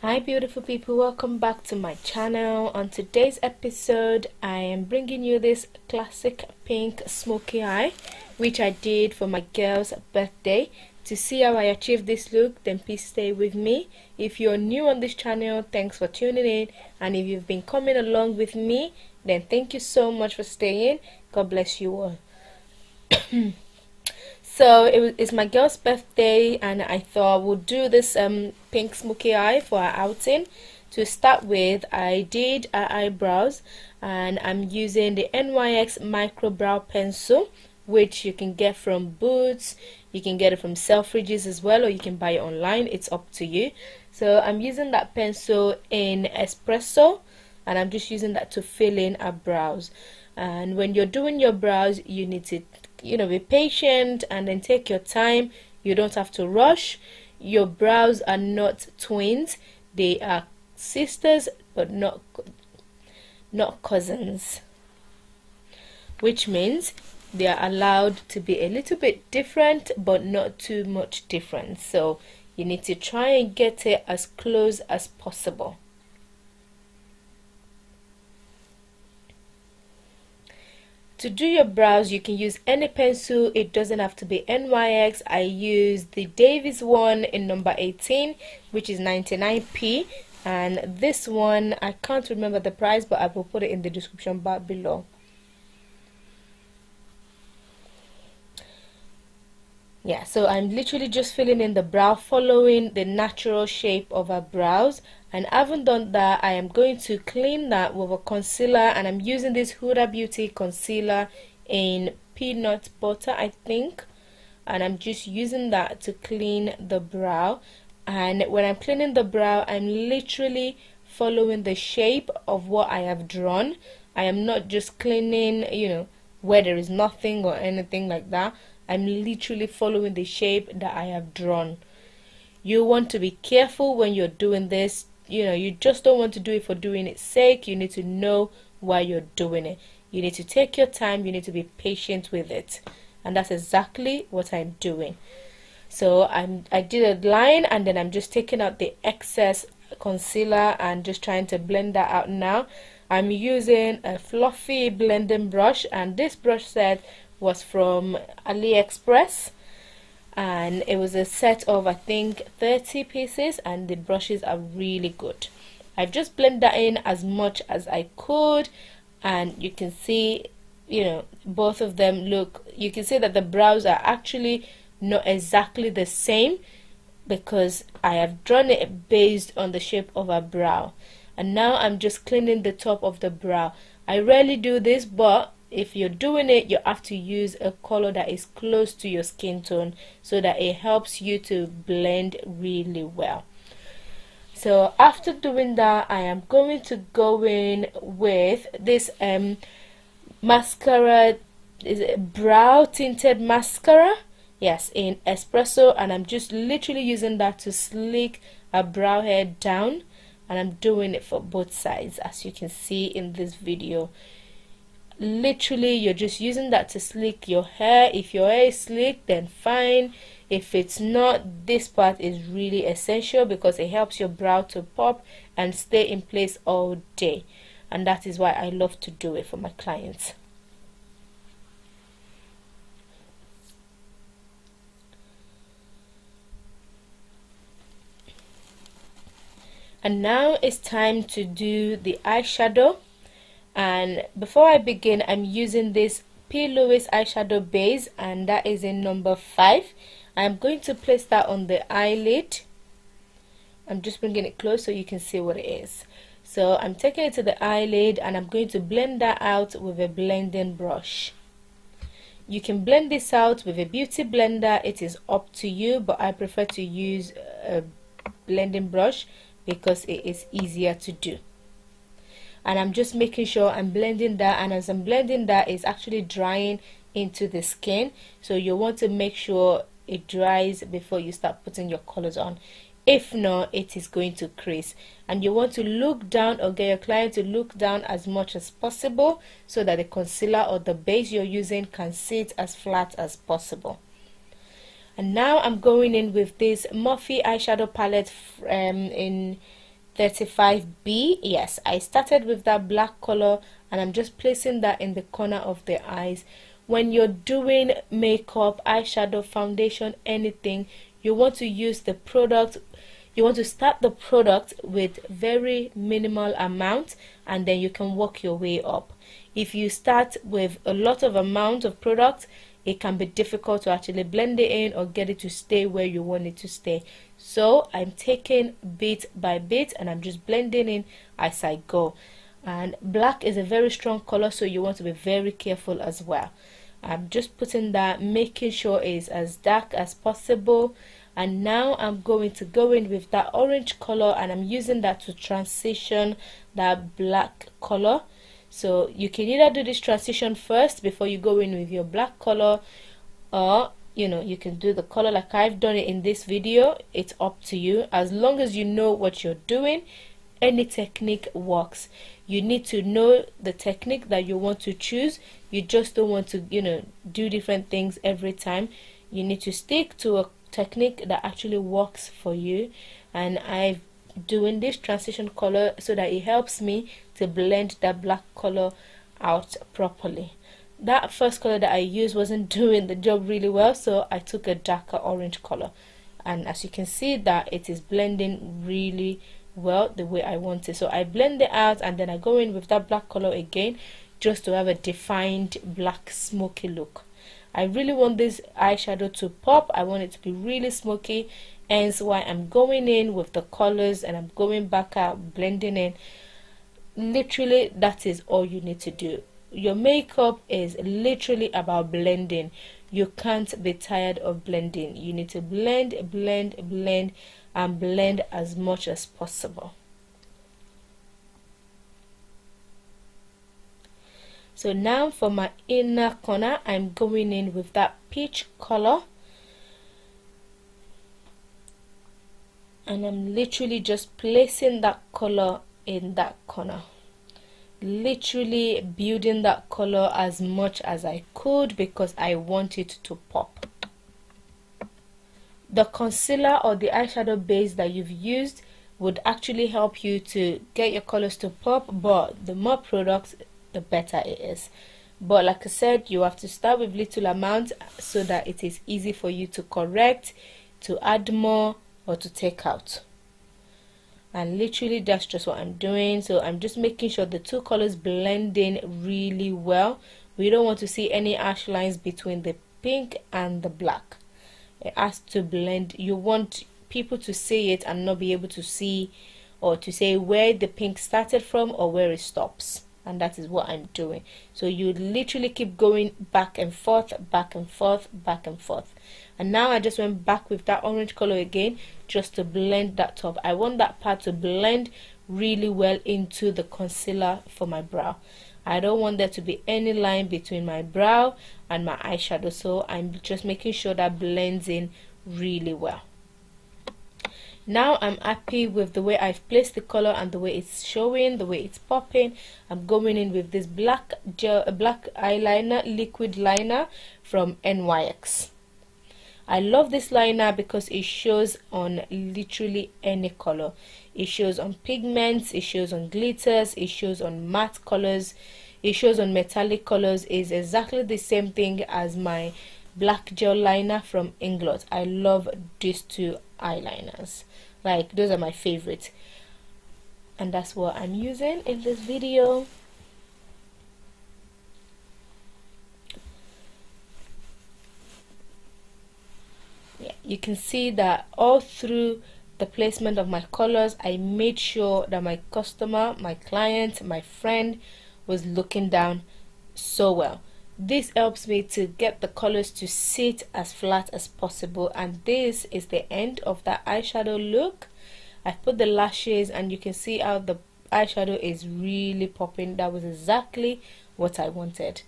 Hi beautiful people, welcome back to my channel. On today's episode I am bringing you this classic pink smoky eye which I did for my girl's birthday. To see how I achieved this look, then please stay with me. If you're new on this channel, thanks for tuning in, and if you've been coming along with me, then thank you so much for staying. God bless you all. So it's my girl's birthday and I thought we'll do this pink smoky eye for our outing. To start with, I did our eyebrows and I'm using the NYX micro brow pencil, which you can get from Boots, you can get it from Selfridges as well, or you can buy it online. It's up to you. So I'm using that pencil in espresso and I'm just using that to fill in our brows. And when you're doing your brows, you need to be patient and then take your time. You don't have to rush. Your brows are not twins, they are sisters but not cousins, which means they are allowed to be a little bit different but not too much different. So you need to try and get it as close as possible. To do your brows, you can use any pencil. It doesn't have to be NYX. I used the Davies one in number 18, which is 99p, and this one I can't remember the price, but I will put it in the description bar below. Yeah, so I'm literally just filling in the brow, following the natural shape of our brows. And I haven't done that, I am going to clean that with a concealer, and I'm using this Hudabeauty concealer in peanut butter, I think, and I'm just using that to clean the brow. And when I'm cleaning the brow, I'm literally following the shape of what I have drawn. I am not just cleaning, where there is nothing or anything like that. I'm literally following the shape that I have drawn. You want to be careful when you're doing this. You just don't want to do it for doing its sake. You need to know why you're doing it. You need to take your time. You need to be patient with it. And that's exactly what I'm doing. So I did a line and then I'm just taking out the excess concealer and just trying to blend that out now. I'm using a fluffy blending brush, and this brush set was from AliExpress. And it was a set of I think 30 pieces, and the brushes are really good. I've just blended that in as much as I could, and you can see both of them look, you can see that the brows are actually not exactly the same because I have drawn it based on the shape of a brow. And now I'm just cleaning the top of the brow. I rarely do this, but if you're doing it, you have to use a color that is close to your skin tone so that it helps you to blend really well. So after doing that, I am going to go in with this mascara. Is it brow tinted mascara? Yes, in espresso, and I'm just literally using that to slick a brow hair down, and I'm doing it for both sides as you can see in this video. Literally, you're just using that to slick your hair. If your hair is slick, then fine. If it's not, this part is really essential because it helps your brow to pop and stay in place all day, and that is why I love to do it for my clients. And now it's time to do the eyeshadow. And before I begin, I'm using this Ploiuse eyeshadow base, and that is in number 5. I'm going to place that on the eyelid. I'm just bringing it close so you can see what it is. So I'm taking it to the eyelid and I'm going to blend that out with a blending brush. You can blend this out with a beauty blender, it is up to you, but I prefer to use a blending brush because it is easier to do. And I'm just making sure I'm blending that, and as I'm blending that, it's actually drying into the skin, so you want to make sure it dries before you start putting your colors on. If not, it is going to crease, and you want to look down or get your client to look down as much as possible so that the concealer or the base you're using can sit as flat as possible. And now I'm going in with this Morphe eyeshadow palette in 35B. Yes, I started with that black color and I'm just placing that in the corner of the eyes. When you're doing makeup, eyeshadow, foundation, anything, you want to use the product, you want to start the product with very minimal amount and then you can work your way up. If you start with a lot of amount of product, it can be difficult to actually blend it in or get it to stay where you want it to stay. So I'm taking bit by bit and I'm just blending in as I go. And black is a very strong color, so you want to be very careful as well. I'm just putting that, making sure it's as dark as possible. And now I'm going to go in with that orange color and I'm using that to transition that black color. So you can either do this transition first before you go in with your black color, or you can do the color like I've done it in this video. It's up to you. As long as you know what you're doing, any technique works. You need to know the technique that you want to choose. You just don't want to do different things every time. You need to stick to a technique that actually works for you. And I'm doing this transition color so that it helps me to blend that black color out properly. That first color that I used wasn't doing the job really well, so I took a darker orange color, and as you can see that it is blending really well the way I want it. So I blend it out and then I go in with that black color again just to have a defined black smoky look. I really want this eyeshadow to pop. I want it to be really smoky, hence why I'm going in with the colors and I'm going back out, blending in. Literally, that is all you need to do. Your makeup is literally about blending. You can't be tired of blending. You need to blend, blend, blend, and blend as much as possible. So now for my inner corner, I'm going in with that peach color. And I'm literally just placing that color in that corner. Literally building that color as much as I could because I want it to pop. The concealer or the eyeshadow base that you've used would actually help you to get your colors to pop, but the more products, the better it is. But like I said, you have to start with little amount so that it is easy for you to correct, to add more, or to take out. And literally that's just what I'm doing. So I'm just making sure the two colors blend in really well. We don't want to see any harsh lines between the pink and the black. It has to blend. You want people to see it and not be able to see or to say where the pink started from or where it stops. And that is what I'm doing. So you literally keep going back and forth, back and forth, back and forth. And now I just went back with that orange color again just to blend that top. I want that part to blend really well into the concealer for my brow. I don't want there to be any line between my brow and my eyeshadow, so I'm just making sure that blends in really well. Now I'm happy with the way I've placed the color and the way it's showing, the way it's popping. I'm going in with this black eyeliner, liquid liner from NYX. I love this liner because it shows on literally any color. It shows on pigments, it shows on glitters, it shows on matte colors, it shows on metallic colors. It's exactly the same thing as my black gel liner from Inglot. I love these two eyeliners. Like, those are my favorite. And that's what I'm using in this video. Yeah, you can see that all through the placement of my colors, I made sure that my customer, my client, my friend was looking down so well. This helps me to get the colors to sit as flat as possible, and this is the end of that eyeshadow look. I put the lashes and you can see how the eyeshadow is really popping. That was exactly what I wanted.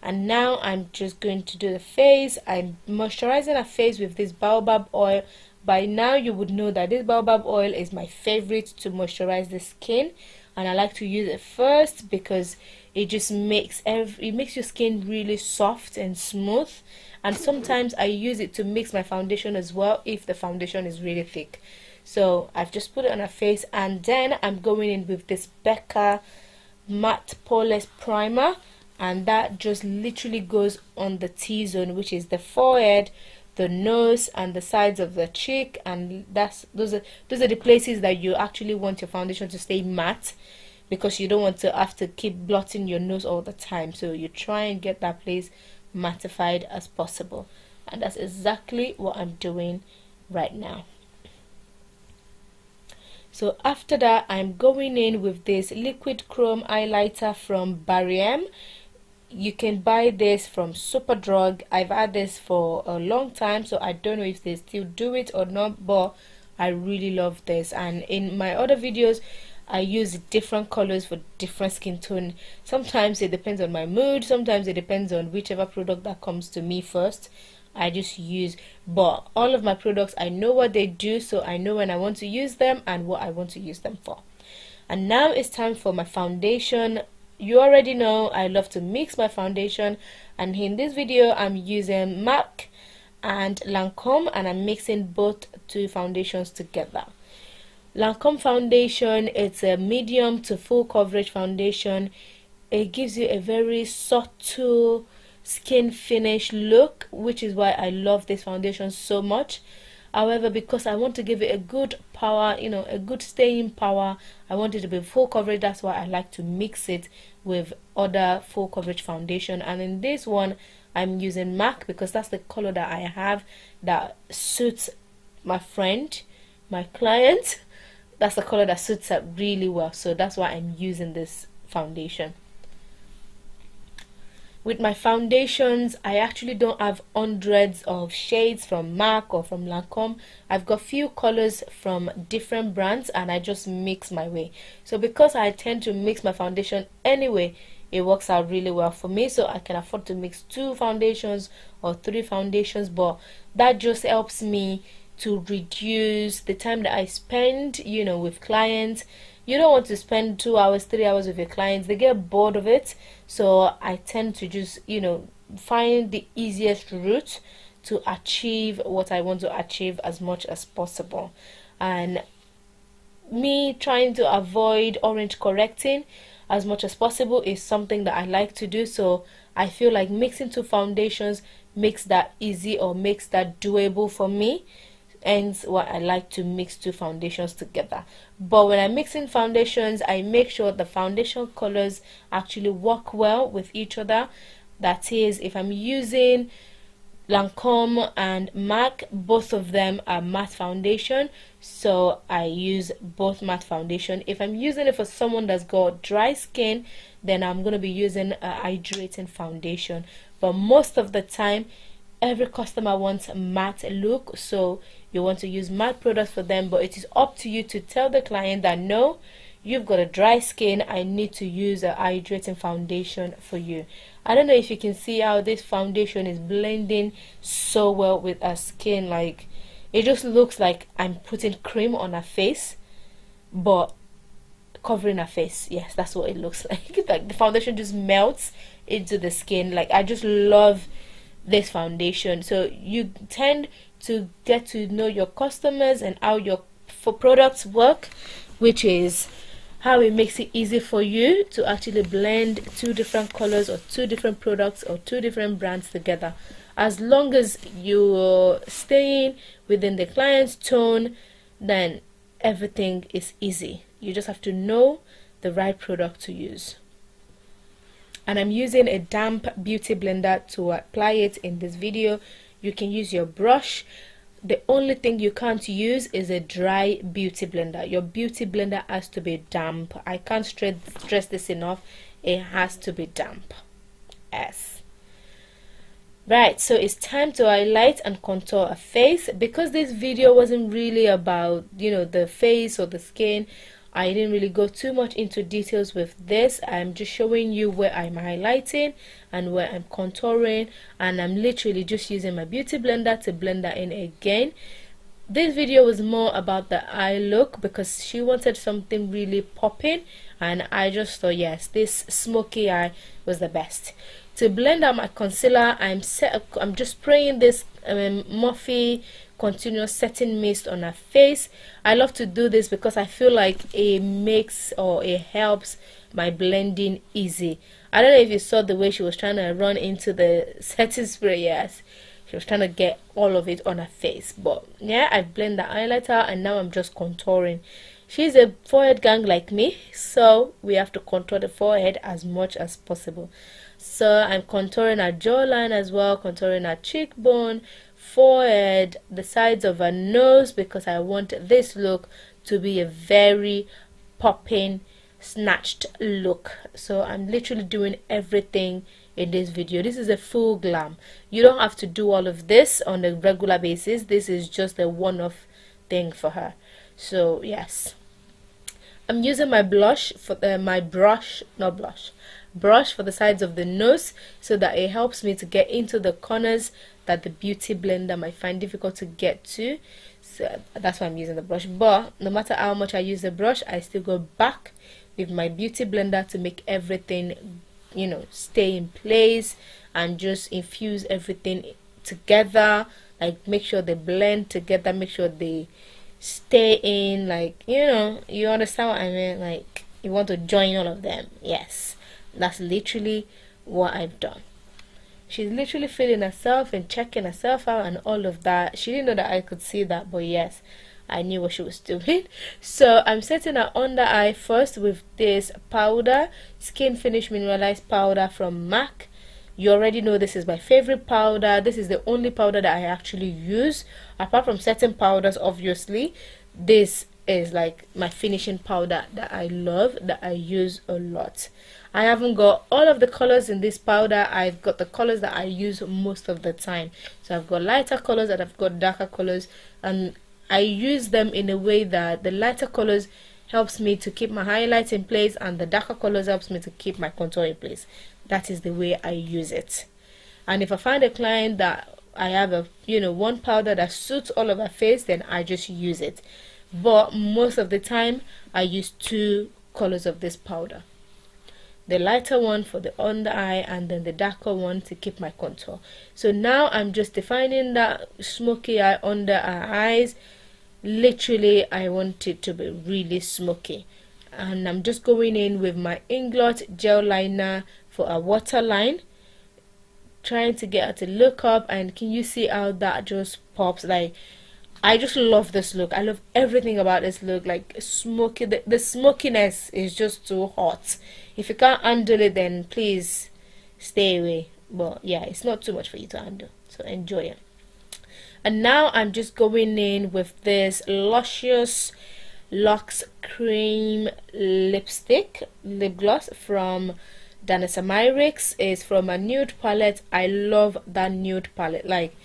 And now I'm just going to do the face. I'm moisturizing a face with this Baobab oil. By now you would know that this Baobab oil is my favorite to moisturize the skin, and I like to use it first because it just makes your skin really soft and smooth. And sometimes I use it to mix my foundation as well if the foundation is really thick. So I've just put it on her face, and then I'm going in with this Becca matte poreless primer, and that just literally goes on the T-zone, which is the forehead, the nose, and the sides of the cheek. And those are the places that you actually want your foundation to stay matte, because you don't want to have to keep blotting your nose all the time. So you try and get that place mattified as possible, and that's exactly what I'm doing right now. So after that, I'm going in with this liquid chrome highlighter from BarryM. You can buy this from Superdrug. I've had this for a long time, so I don't know if they still do it or not, but I really love this. And in my other videos, I use different colors for different skin tone. Sometimes it depends on my mood, sometimes it depends on whichever product that comes to me first. I just use, but all of my products, I know what they do, so I know when I want to use them and what I want to use them for. And now it's time for my foundation. You already know I love to mix my foundation, and in this video I'm using MAC and Lancome, and I'm mixing both two foundations together. Lancome foundation, it's a medium to full coverage foundation. It gives you a very subtle skin finish look, which is why I love this foundation so much. However, because I want to give it a good power, you know, a good staying power, I want it to be full coverage. That's why I like to mix it with other full coverage foundation. And in this one I'm using MAC because that's the color that I have that suits my friend, my client. That's the color that suits her really well, so that's why I'm using this foundation. With my foundations, I actually don't have hundreds of shades from MAC or from Lancome. I've got few colors from different brands, and I just mix my way. So because I tend to mix my foundation anyway, it works out really well for me. So I can afford to mix 2 foundations or 3 foundations, but that just helps me to reduce the time that I spend, you know, with clients. You don't want to spend 2 hours, 3 hours with your clients. They get bored of it. So I tend to just, you know, find the easiest route to achieve what I want to achieve as much as possible. And me trying to avoid orange correcting as much as possible is something that I like to do. So I feel like mixing 2 foundations makes that easy, or makes that doable for me. Hence why I like to mix 2 foundations together. But when I'm mixing foundations, I make sure the foundation colors actually work well with each other. That is, if I'm using Lancome and MAC, both of them are matte foundation, so I use both matte foundation. If I'm using it for someone that's got dry skin, then I'm going to be using a hydrating foundation. But most of the time, every customer wants a matte look, so you want to use matte products for them. But it is up to you to tell the client that no, you've got a dry skin, I need to use a hydrating foundation for you. I don't know if you can see how this foundation is blending so well with her skin. Like, it just looks like I'm putting cream on her face but covering her face. Yes, that's what it looks like. Like the foundation just melts into the skin. Like, I just love this foundation. So you tend to get to know your customers and how your products work, which is how it makes it easy for you to actually blend 2 different colors or 2 different products or 2 different brands together. As long as you're staying within the client's tone, then everything is easy. You just have to know the right product to use. And I'm using a damp beauty blender to apply it in this video. You can use your brush. The only thing you can't use is a dry beauty blender. Your beauty blender has to be damp. I can't stress this enough. It has to be damp. Yes. Right, so it's time to highlight and contour a face. Because this video wasn't really about, you know, the face or the skin, I didn't really go too much into details with this. I'm just showing you where I'm highlighting and where I'm contouring, and I'm literally just using my beauty blender to blend that in again. This video was more about the eye look because she wanted something really popping, and I just thought, yes, this smoky eye was the best. To blend out my concealer, I'm just spraying this Morphe continuous setting mist on her face. I love to do this because I feel like it makes or it helps my blending easy. I don't know if you saw the way she was trying to run into the setting spray. Yes, she was trying to get all of it on her face. But yeah, I blend the highlighter and now I'm just contouring. She's a forehead gang like me, so we have to contour the forehead as much as possible. So I'm contouring her jawline as well, contouring her cheekbone, forehead, the sides of her nose, because I want this look to be a very popping, snatched look. So I'm literally doing everything in this video. This is a full glam. You don't have to do all of this on a regular basis. This is just a one-off thing for her. So yes, I'm using my blush for brush for the sides of the nose, so that it helps me to get into the corners that the beauty blender might find difficult to get to. So that's why I'm using the brush. But no matter how much I use the brush, I still go back with my beauty blender to make everything, you know, stay in place and just infuse everything together. Like, make sure they blend together, make sure they stay in, like, you know, you understand what I mean? Like, you want to join all of them. Yes, that's literally what I've done. She's literally feeling herself and checking herself out and all of that. She didn't know that I could see that, but yes, I knew what she was doing. So I'm setting her under eye first with this powder, Skin Finish Mineralized powder from MAC. You already know this is my favorite powder. This is the only powder that I actually use, apart from certain powders. Obviously, this is like my finishing powder that I love, that I use a lot. I haven't got all of the colors in this powder. I've got the colors that I use most of the time. So I've got lighter colors and I've got darker colors, and I use them in a way that the lighter colors helps me to keep my highlights in place and the darker colors helps me to keep my contour in place. That is the way I use it. And if I find a client that I have a, you know, one powder that suits all of her face, then I just use it. But most of the time I use two colors of this powder, the lighter one for the under eye and then the darker one to keep my contour. So now I'm just defining that smoky eye under her eyes. Literally, I want it to be really smoky, and I'm just going in with my Inglot gel liner for a waterline, trying to get her to look up. And can you see how that just pops? Like, I just love this look. I love everything about this look. Like, smoky, the smokiness is just too hot. If you can't handle it, then please stay away. But yeah, it's not too much for you to handle, so enjoy it. And now I'm just going in with this Luscious Luxe Cream lip gloss from Danasamyrix. Is from a nude palette. I love that nude palette. Like,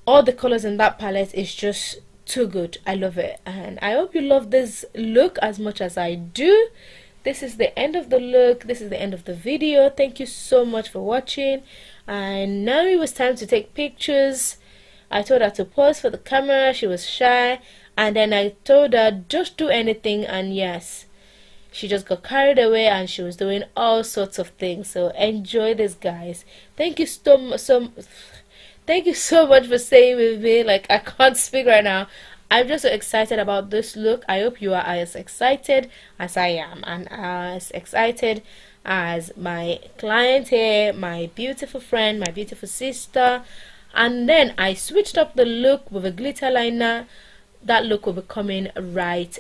all the colors in that palette is just too good. I love it, and I hope you love this look as much as I do. This is the end of the look. This is the end of the video. Thank you so much for watching. And now it was time to take pictures. I told her to pose for the camera. She was shy, and then I told her just do anything, and yes, she just got carried away and she was doing all sorts of things. So enjoy this, guys. Thank you thank you so much for staying with me. Like, I can't speak right now. I'm just so excited about this look. I hope you are as excited as I am, and as excited as my client here, my beautiful friend, my beautiful sister. And then I switched up the look with a glitter liner. That look will be coming right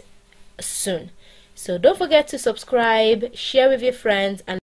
soon. So don't forget to subscribe, share with your friends, and